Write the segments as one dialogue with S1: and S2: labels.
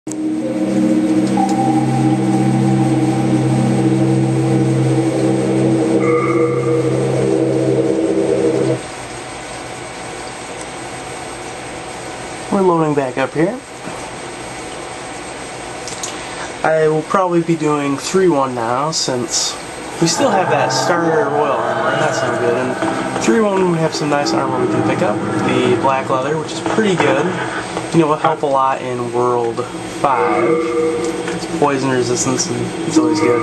S1: We're loading back up here. I will probably be doing 3-1 now, since we still have that starter royal armor, and that's no good. And 3-1 we have some nice armor we can pick up. The black leather, which is pretty good. You know, will help a lot in World 5. It's poison resistance, and it's always good.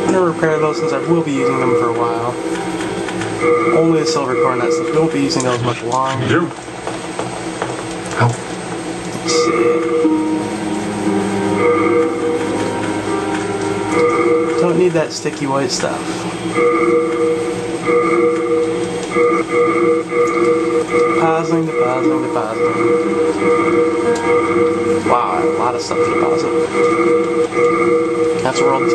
S1: I'm going to repair those since I will be using them for a while. Only the silver coronet, since we won't be using those much longer. Let's see. Don't need that sticky white stuff. Depositing. Wow, a lot of stuff to deposit. That's World 2.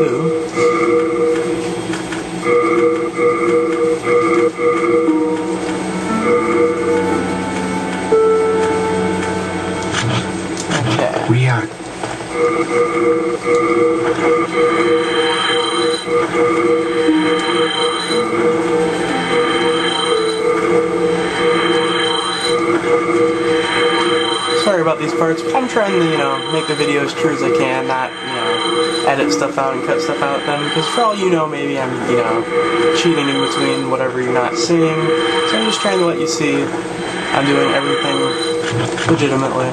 S1: Okay.
S2: We are.
S1: Sorry about these parts, but I'm trying to, make the video as true as I can, not, edit stuff out and cut stuff out then, because for all you know, maybe I'm, cheating in between whatever you're not seeing, so I'm just trying to let you see I'm doing everything legitimately.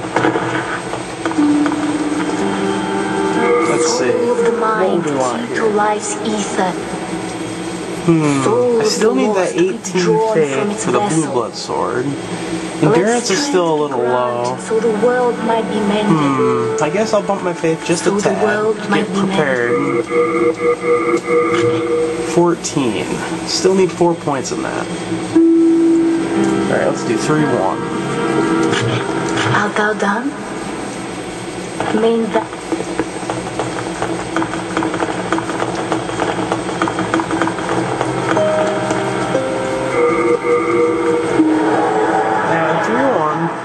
S1: Let's see, what do we want here? I still need that 18 faith for the blue blood sword. Endurance is still a little low. I guess I'll bump my faith just a tad. Get prepared. 14. Still need 4 points in that. Alright, let's do 3-1.
S3: Art thou done?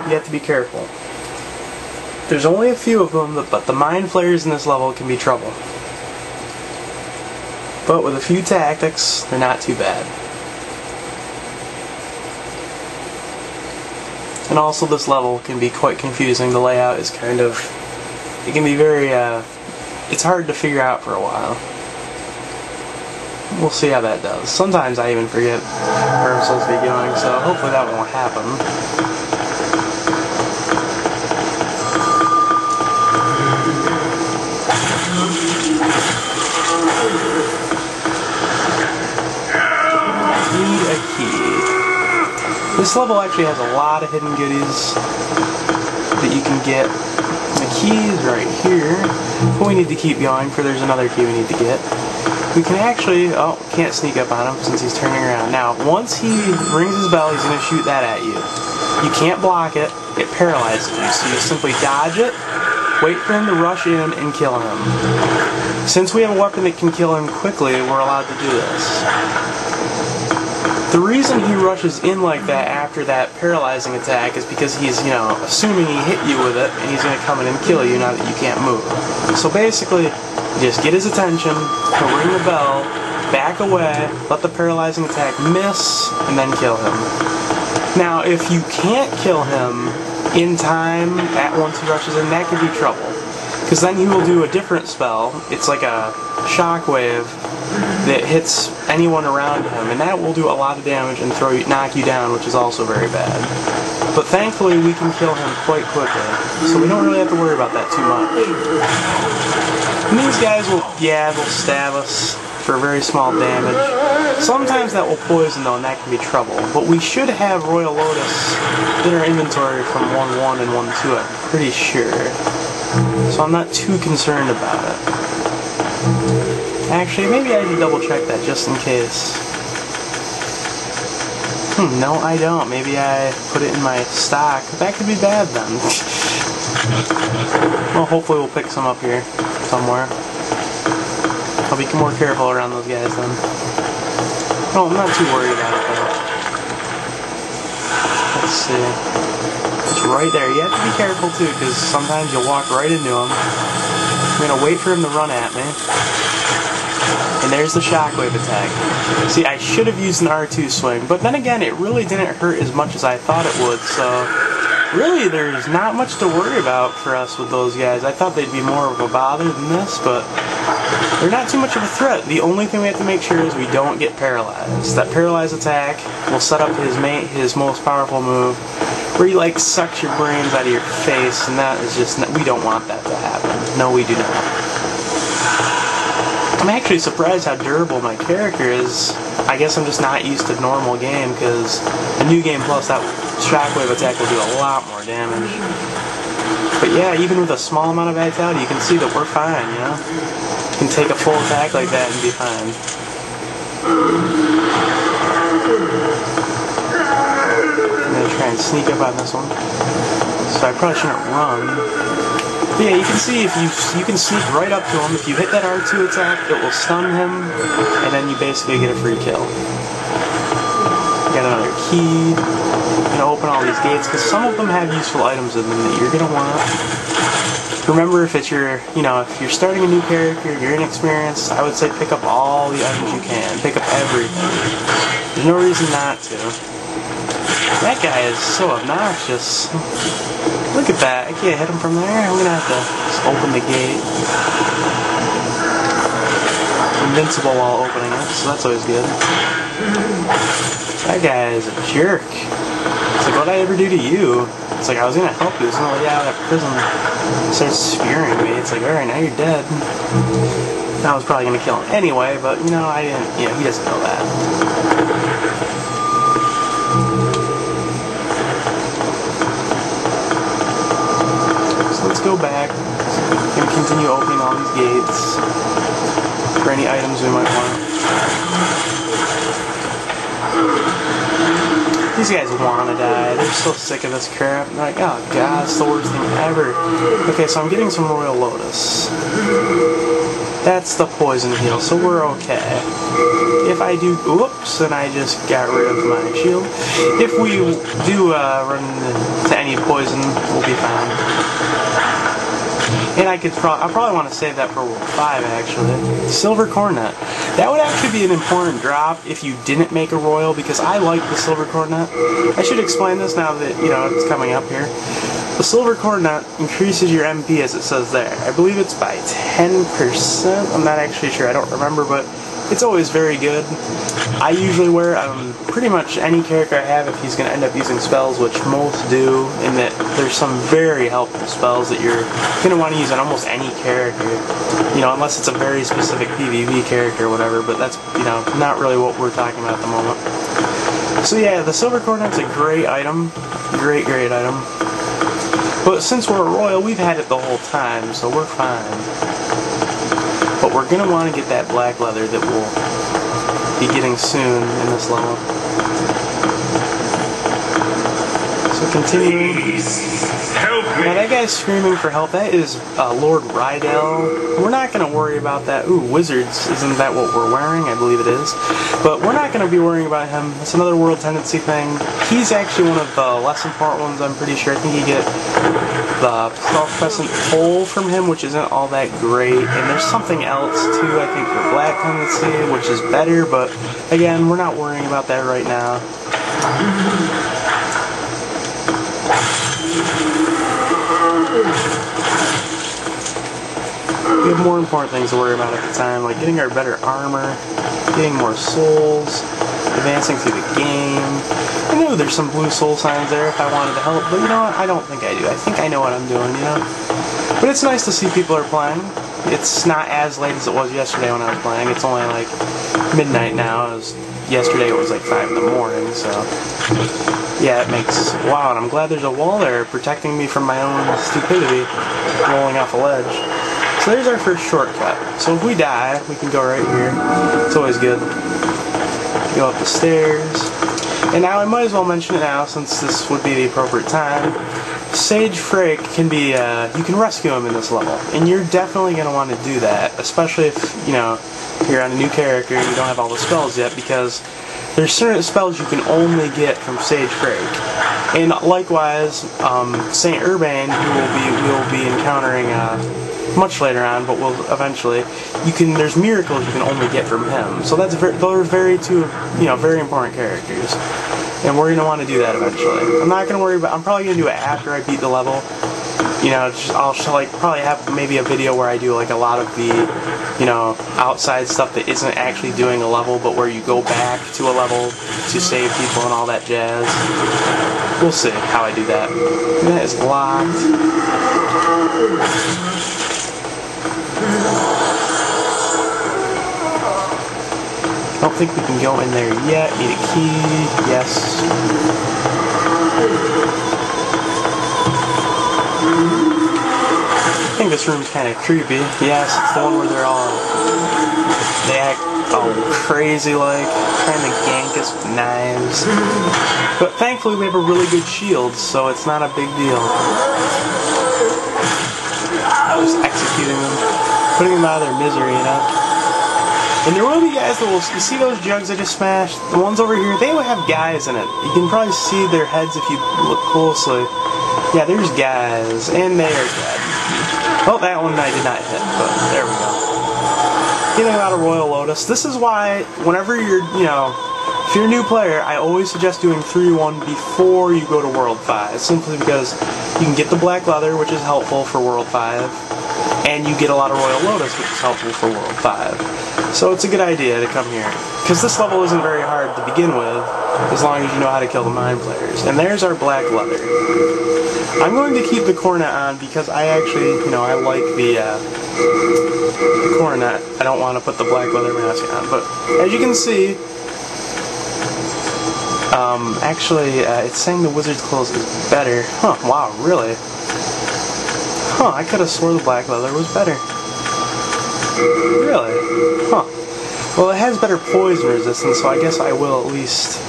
S1: You have to be careful. There's only a few of them, but the mind flayers in this level can be trouble. But with a few tactics, they're not too bad. And also this level can be quite confusing. The layout is kind of... It can be very... it's hard to figure out for a while. We'll see how that does. Sometimes I even forget where I'm supposed to be going, so hopefully that won't happen. This level actually has a lot of hidden goodies that you can get. The key is right here, but we need to keep going, for there's another key we need to get. We can actually, can't sneak up on him since he's turning around. Now, once he rings his bell, he's going to shoot that at you. You can't block it, it paralyzes you, so you simply dodge it, wait for him to rush in, and kill him. Since we have a weapon that can kill him quickly, we're allowed to do this. The reason he rushes in like that after that paralyzing attack is because he's, assuming he hit you with it, and he's going to come in and kill you now that you can't move. So basically, just get his attention, he'll ring the bell, back away, let the paralyzing attack miss, and then kill him. Now, if you can't kill him in time, once he rushes in, that could be trouble. Because then he will do a different spell. It's like a shockwave that hits anyone around him, and that will do a lot of damage and knock you down, which is also very bad. But thankfully we can kill him quite quickly, so we don't really have to worry about that too much. And these guys will, they'll stab us for very small damage. Sometimes that will poison though, and that can be trouble. But we should have Royal Lotus in our inventory from 1-1 and 1-2, I'm pretty sure. So I'm not too concerned about it. Actually, maybe I should double check that just in case. No, I don't. Maybe I put it in my stock. That could be bad then. Well, hopefully we'll pick some up here somewhere. I'll be more careful around those guys then. Oh, I'm not too worried about it though. Let's see. It's right there. You have to be careful too, because sometimes you'll walk right into him. I'm gonna wait for him to run at me. And there's the shockwave attack. See, I should have used an R2 swing, but then again, it really didn't hurt as much as I thought it would, so really there's not much to worry about for us with those guys. I thought they'd be more of a bother than this, but they're not too much of a threat. The only thing we have to make sure is we don't get paralyzed. That paralyzed attack will set up his most powerful move, where he like sucks your brains out of your face, and that is just, we don't want that to happen. No, we do not. I'm actually surprised how durable my character is. I guess I'm just not used to normal game, because a new game plus that shockwave attack will do a lot more damage. But yeah, even with a small amount of vitality, you can see that we're fine, you know? You can take a full attack like that and be fine. I'm gonna try and sneak up on this one. So I probably shouldn't run. But yeah, you can see if you can sneak right up to him. If you hit that R2 attack, it will stun him, and then you basically get a free kill. Got another key. I'm gonna open all these gates because some of them have useful items in them that you're gonna want. Remember, if it's your, if you're starting a new character, you're inexperienced, I would say pick up all the items you can. Pick up everything. There's no reason not to. That guy is so obnoxious. Look at that. I can't hit him from there. I'm gonna have to just open the gate. Invincible while opening it, so that's always good. That guy is a jerk. It's like, what'd I ever do to you? It's like, I was gonna help you. It's not like, yeah, that prison starts spearing me. It's like, alright, now you're dead. I was probably gonna kill him anyway, but, I didn't, he doesn't know that. Let's go back and continue opening all these gates for any items we might want. These guys want to die. They're so sick of this crap. They're like, oh god, it's the worst thing ever. Okay, so I'm getting some Royal Lotus. That's the poison heal, so we're okay. If I do, oops, and I just got rid of my shield. If we do run into any poison, we'll be fine. And I'll probably want to save that for World 5, actually. Silver Cornet. That would actually be an important drop if you didn't make a Royal, because I like the Silver Cornet. I should explain this now that, it's coming up here. The Silver Cornet increases your MP, as it says there. I believe it's by 10%. I'm not actually sure. I don't remember, but it's always very good. I usually wear it on pretty much any character I have if he's going to end up using spells, which most do, in that there's some very helpful spells that you're going to want to use on almost any character, unless it's a very specific PvP character or whatever, but that's, not really what we're talking about at the moment. So yeah, the Silver Cornet's a great item. Great item. But since we're a Royal, we've had it the whole time, so we're fine. But we're going to want to get that black leather that we'll be getting soon in this level. So continuing. Now that guy's screaming for help. That is Lord Rydell. We're not going to worry about that. Ooh, wizards. Isn't that what we're wearing? I believe it is. But we're not going to be worrying about him. It's another world tendency thing. He's actually one of the less important ones, I'm pretty sure. I think you get the Crescent Pole from him, which isn't all that great. And there's something else, too, I think, for black tendency, which is better. But, again, we're not worrying about that right now. We have more important things to worry about at the time, like getting our better armor, getting more souls, advancing through the game. I know there's some blue soul signs there if I wanted to help, but you know what? I don't think I do. I think I know what I'm doing, But it's nice to see people are playing. It's not as late as it was yesterday when I was playing. It's only like midnight now. Yesterday it was like 5 in the morning, so yeah, it makes, wow, and I'm glad there's a wall there protecting me from my own stupidity rolling off a ledge. So there's our first shortcut. So if we die, we can go right here. It's always good. Go up the stairs. And now I might as well mention it now, since this would be the appropriate time. Sage Frake can be, you can rescue him in this level. And you're definitely going to want to do that, especially if, you're on a new character and you don't have all the spells yet, because there's certain spells you can only get from Sage Crake. And likewise, Saint Urban, who we'll be encountering much later on, but we'll eventually. There's miracles you can only get from him. So those are two very important characters, and we're gonna want to do that eventually. I'm not gonna worry about. I'm probably gonna do it after I beat the level. I'll probably have maybe a video where I do like a lot of the, outside stuff that isn't actually doing a level, but where you go back to a level to save people and all that jazz. We'll see how I do that. That is locked. I don't think we can go in there yet. Need a key. Yes. I think this room's kind of creepy. Yes, it's the one where they act all crazy like, trying to gank us with knives. But thankfully we have a really good shield, so it's not a big deal. Just executing them, putting them out of their misery, And there will be guys that you see those jugs I just smashed? The ones over here, they will have guys in it. You can probably see their heads if you look closely. Yeah, there's guys, and they are dead. Oh, that one I did not hit, but there we go. Getting out of Royal Lotus. This is why, whenever you're, if you're a new player, I always suggest doing 3-1 before you go to World 5. Simply because you can get the black leather, which is helpful for World 5, and you get a lot of Royal Lotus, which is helpful for World 5. So it's a good idea to come here. Because this level isn't very hard to begin with, as long as you know how to kill the mine players. And there's our black leather. I'm going to keep the coronet on because I actually, I like the coronet. I don't want to put the black leather mask on. But as you can see, it's saying the wizard's clothes is better. Huh, wow, really? Huh, I could have swore the black leather was better. Really? Huh. Well, it has better poison resistance, so I guess I will at least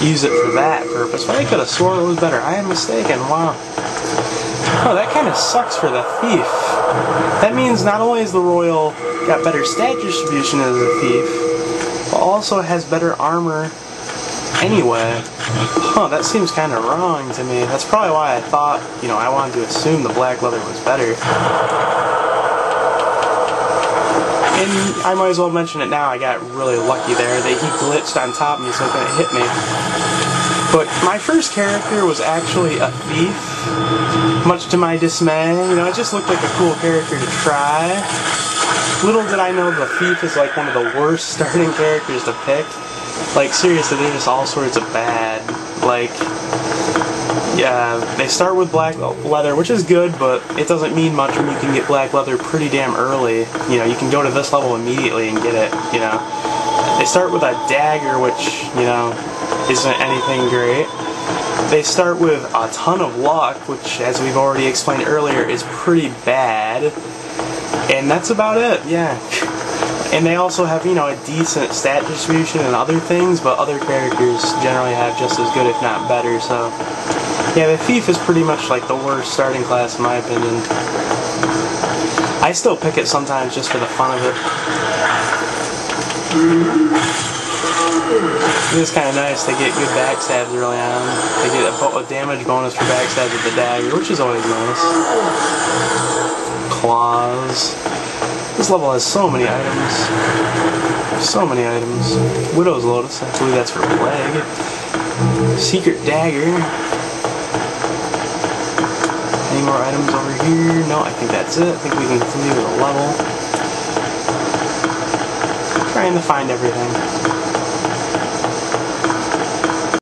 S1: use it for that purpose. But I could have sworn it was better. I am mistaken. Wow. Oh, that kind of sucks for the thief. That means not only has the royal got better stat distribution as a thief, but also has better armor anyway. Huh, that seems kind of wrong to me. That's probably why I thought, I wanted to assume the black leather was better. And I might as well mention it now, I got really lucky there. He glitched on top of me so it couldn't hit me. But my first character was actually a thief, much to my dismay. It just looked like a cool character to try. Little did I know the thief is like one of the worst starting characters to pick. Like, seriously, they're just all sorts of bad. Like, yeah, they start with black leather, which is good, but it doesn't mean much when you can get black leather pretty damn early. You can go to this level immediately and get it, They start with a dagger, which, isn't anything great. They start with a ton of luck, which, as we've already explained earlier, is pretty bad. And that's about it, yeah. And they also have, a decent stat distribution and other things, but other characters generally have just as good, if not better, so... Yeah, the thief is pretty much like the worst starting class in my opinion. I still pick it sometimes just for the fun of it. It is kind of nice, they get good backstabs early on. They get a damage bonus for backstabs with the dagger, which is always nice. Claws. This level has so many items. So many items. Widow's Lotus, I believe that's for Plague. Secret Dagger. Any more items over here? No, I think that's it. I think we can continue with the level. Trying to find everything.